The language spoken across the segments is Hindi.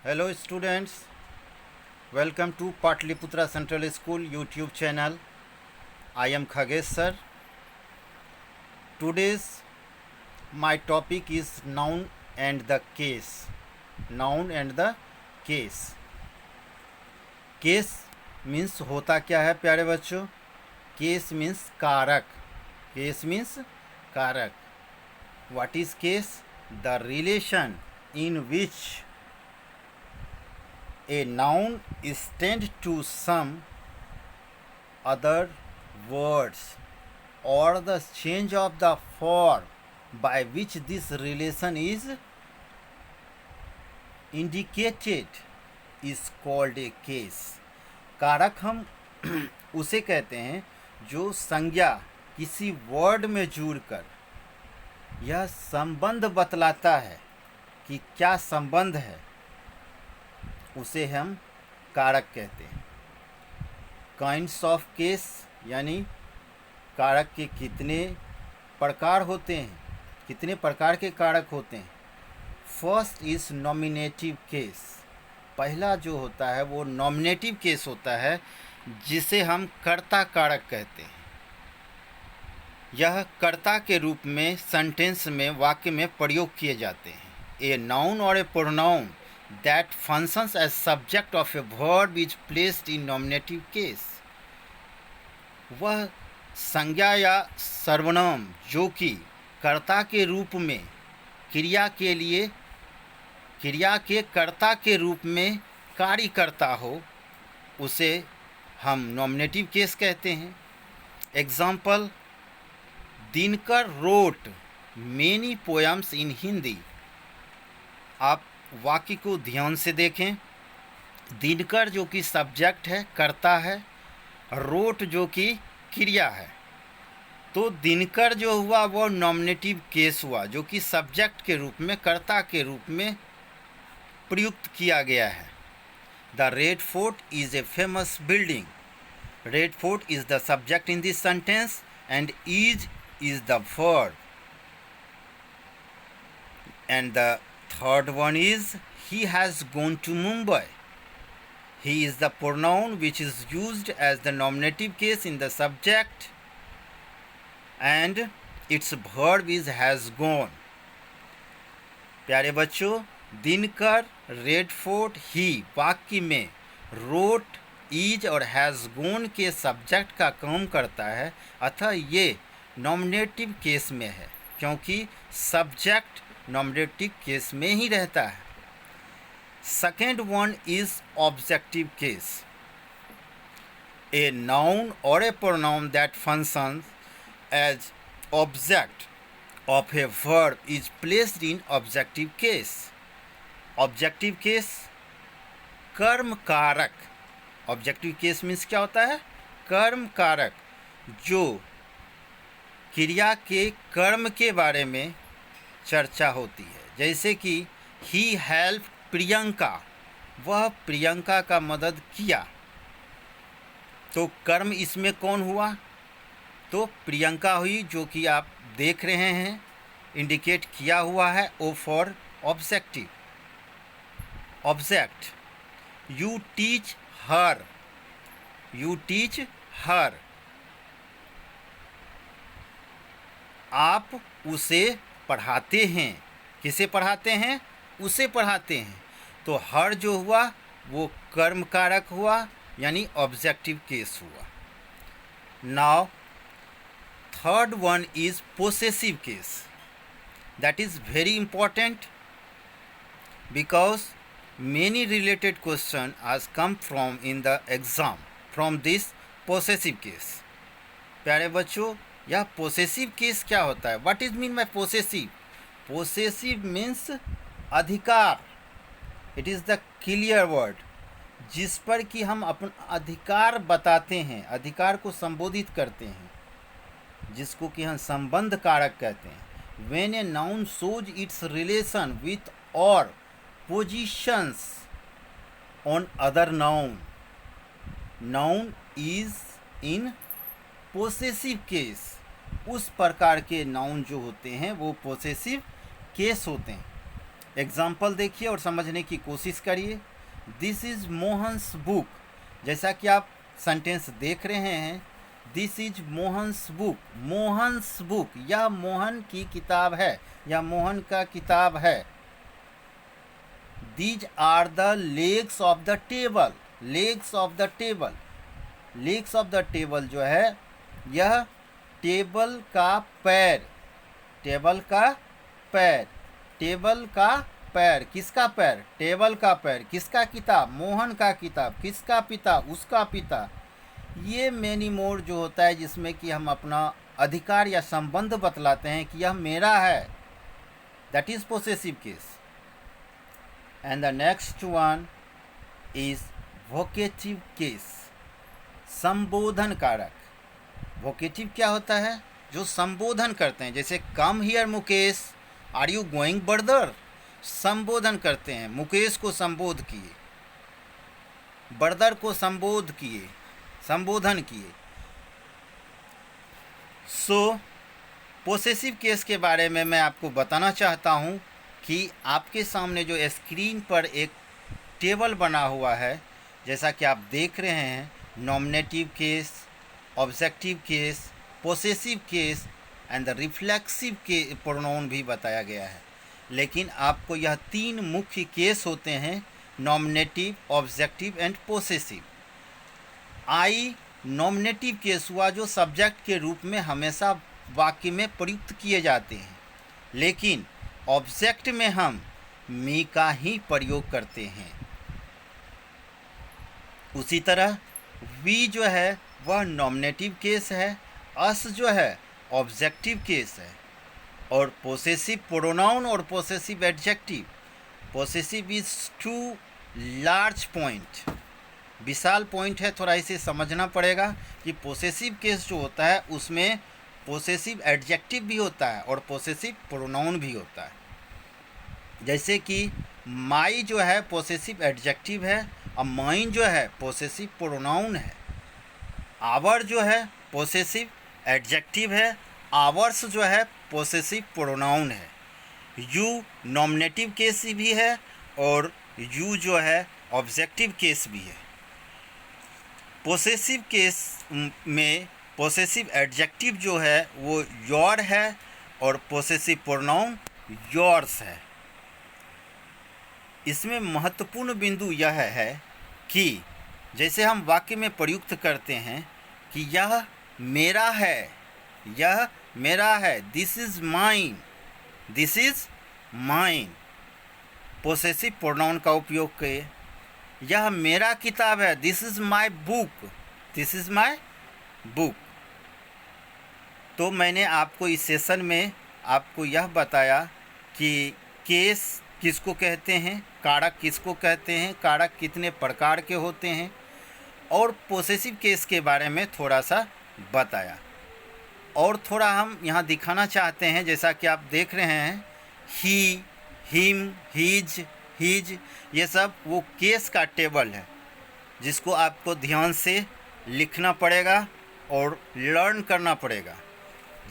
Hello students, welcome to Patliputra Central School YouTube channel. I am Khagesh sir. Today's my topic is noun and the case. Noun and the case. Case means होता क्या है प्यारे बच्चों? Case means कारक. Case means कारक. What is case? The relation in which a noun is tend to some other words or the change of the form by which this relation is indicated is called a case. कारक हम उसे कहते हैं जो संज्ञा किसी वर्ड में जुड़कर यह संबंध बतलाता है कि क्या संबंध है, उसे हम कारक कहते हैं. काइंड्स ऑफ केस यानी कारक के कितने प्रकार होते हैं, कितने प्रकार के कारक होते हैं. First is nominative case. पहला जो होता है वो नॉमिनेटिव केस होता है जिसे हम कर्ता कारक कहते हैं. यह कर्ता के रूप में सेंटेंस में वाक्य में प्रयोग किए जाते हैं. ए नाउन और a pronoun that functions as subject of a verb is placed in nominative case. वह संज्ञा या सर्वनाम जो कि कर्ता के रूप में क्रिया के लिए क्रिया के कर्ता के रूप में कार्य करता हो, उसे हम नॉमिनेटिव केस कहते हैं. Example, Dinkar wrote many poems in Hindi. आप वाक्य को ध्यान से देखें. दिनकर जो कि सब्जेक्ट है, कर्ता है, रोट जो कि क्रिया है. तो दिनकर जो हुआ वो नॉमिनेटिव केस हुआ जो कि सब्जेक्ट के रूप में कर्ता के रूप में प्रयुक्त किया गया है. The red fort is a famous building. Red fort is the subject in this sentence and is the verb. And the third one is he has gone to Mumbai. He is the pronoun which is used as the nominative case in the subject and its verb is has gone. प्यारे बच्चों, दिनकर, रेड फोर्ट, ही वाक्य में रोट, इज और हैज़ गॉन के सब्जेक्ट का काम करता है, अतः ये नॉमिनेटिव केस में है क्योंकि सब्जेक्ट नॉमिनेटिव केस में ही रहता है. Second one is objective case. A noun और a pronoun that functions as object of a verb is placed in objective case. Objective case कर्म कारक. ऑब्जेक्टिव केस मीन्स क्या होता है? कर्म कारक जो क्रिया के कर्म के बारे में चर्चा होती है. जैसे कि ही हेल्प प्रियंका, वह प्रियंका का मदद किया. तो कर्म इसमें कौन हुआ? तो प्रियंका हुई जो कि आप देख रहे हैं, इंडिकेट किया हुआ है O for objective. Object, you teach her. You teach her, आप उसे पढ़ाते हैं. किसे पढ़ाते हैं? उसे पढ़ाते हैं. तो हर जो हुआ वो कर्म कारक हुआ यानी ऑब्जेक्टिव केस हुआ. Now third one is possessive case. That is very important because many related question आज come from in the exam from this possessive case. प्यारे बच्चों, यह पोसेसिव केस क्या होता है? What is mean by possessive? Possessive means अधिकार. It is the clear word जिस पर कि हम अपना अधिकार बताते हैं, अधिकार को संबोधित करते हैं, जिसको कि हम संबंध कारक कहते हैं. When a noun shows its relation with और positions on other noun, noun is in possessive case. उस प्रकार के नाउन जो होते हैं वो पोसेसिव केस होते हैं. एग्जाम्पल देखिए और समझने की कोशिश करिए। दिस इज़ मोहन्स बुक, जैसा कि आप सेंटेंस देख रहे हैं, this is Mohan's book, Mohan's book, यह मोहन की किताब है, यह मोहन का किताब है। These are the legs of the table, legs of the table, legs of the table जो है यह टेबल का पैर, टेबल का पैर, टेबल का पैर, किसका पैर, टेबल का पैर, किसका किताब, मोहन का किताब, किसका पिता, उसका पिता। ये मैनी मोर जो होता है जिसमें कि हम अपना अधिकार या संबंध बतलाते हैं कि यह मेरा है, that is possessive case. And the next one is vocative case, संबोधन कारक। वोकेटिव क्या होता है, जो संबोधन करते हैं, जैसे come here Mukesh, are you going brother, संबोधन करते हैं, मुकेश को संबोध किए, बर्दर को संबोध किए, संबोधन किए। सो पोसेसिव केस के बारे में मैं आपको बताना चाहता हूँ कि आपके सामने जो स्क्रीन पर एक टेबल बना हुआ है, जैसा कि आप देख रहे हैं, nominative case, objective case, possessive case and the reflexive के प्रोनाउन भी बताया गया है। लेकिन आपको यह तीन मुख्य केस होते हैं, nominative, objective and possessive. I nominative case हुआ जो सब्जेक्ट के रूप में हमेशा वाक्य में प्रयुक्त किए जाते हैं, लेकिन ऑब्जेक्ट में हम मी का ही प्रयोग करते हैं। उसी तरह वी जो है वह नॉमिनेटिव केस है, अस जो है ऑब्जेक्टिव केस है, और पोसेसिव प्रोनाउन और possessive adjective, possessive is to large point, विशाल पॉइंट है, थोड़ा इसे समझना पड़ेगा कि पोसेसिव केस जो होता है उसमें पोसेसिव एडजेक्टिव भी होता है और पोसेसिव प्रोनाउन भी होता है। जैसे कि माई जो है पोसेसिव एडजेक्टिव है और माइन जो है पोसेसिव प्रोनाउन है। आवर जो है पोसेसिव एडजेक्टिव है, आवर्स जो है पोसेसिव प्रोनाउन है। यू नॉमिनेटिव केस भी है और यू जो है ऑब्जेक्टिव केस भी है। पोसेसिव केस में पोसेसिव एडजेक्टिव जो है वो योर है और पोसेसिव प्रोनाउन योर्स है। इसमें महत्वपूर्ण बिंदु यह है कि जैसे हम वाक्य में प्रयुक्त करते हैं कि यह मेरा है, यह मेरा है, this is mine, this is mine, possessive pronoun का उपयोग किए। यह मेरा किताब है, this is my book, this is my book. तो मैंने आपको इस सेशन में आपको यह बताया कि केस किसको कहते हैं, कारक किसको कहते हैं, कारक कितने प्रकार के होते हैं, और पोसेसिव केस के बारे में थोड़ा सा बताया। और थोड़ा हम यहाँ दिखाना चाहते हैं, जैसा कि आप देख रहे हैं, ही, हिम, हीज, हीज, ये सब वो केस का टेबल है जिसको आपको ध्यान से लिखना पड़ेगा और लर्न करना पड़ेगा।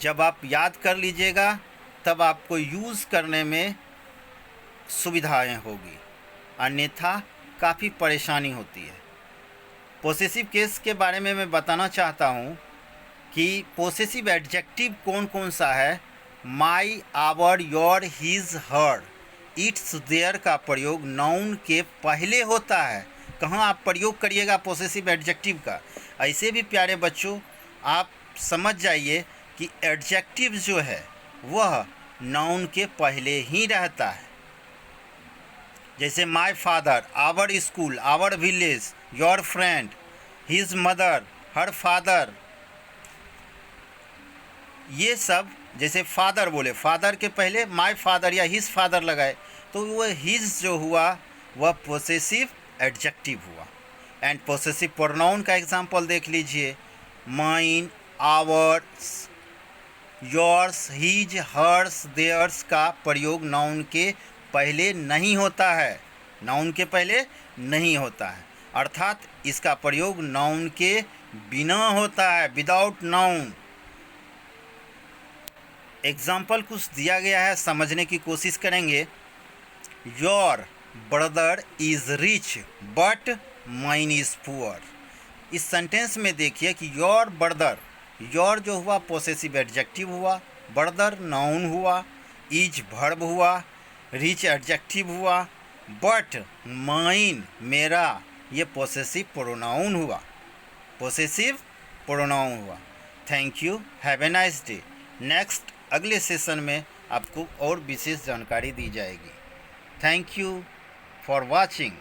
जब आप याद कर लीजिएगा तब आपको यूज़ करने में सुविधाएं होगी, अन्यथा काफ़ी परेशानी होती है। पोसेसिव केस के बारे में मैं बताना चाहता हूँ कि पोसेसिव एडजेक्टिव कौन कौन सा है। My, our, your, his, her, its, their का प्रयोग नाउन के पहले होता है। कहाँ आप प्रयोग करिएगा पोसेसिव एडजेक्टिव का, ऐसे भी प्यारे बच्चों आप समझ जाइए कि एडजेक्टिव जो है वह नाउन के पहले ही रहता है। जैसे my father, our school, our village, your friend, his mother, her father, ये सब जैसे फादर बोले, फादर के पहले माय फादर या हिज फादर लगाए तो वह हिज जो हुआ वह पोसेसिव एडजेक्टिव हुआ। एंड पोसेसिव प्रोनाउन का एग्जांपल देख लीजिए, mine, ours, yours, his, hers, theirs का प्रयोग नाउन के पहले नहीं होता है, नाउन के पहले नहीं होता है, अर्थात इसका प्रयोग नाउन के बिना होता है, विदाउट नाउन। एग्जाम्पल कुछ दिया गया है, समझने की कोशिश करेंगे। Your brother is rich but mine is poor. इस सेंटेंस में देखिए कि योर ब्रदर, योर जो हुआ पोसेसिव एडजेक्टिव हुआ, ब्रदर नाउन हुआ, इज वर्ब हुआ, रिच एडजेक्टिव हुआ, बट माइन मेरा ये पोसेसिव प्रोनाउन हुआ, पोसेसिव प्रोनाउन हुआ। Thank you, have a nice day. Next अगले सेशन में आपको और विशेष जानकारी दी जाएगी। Thank you for watching.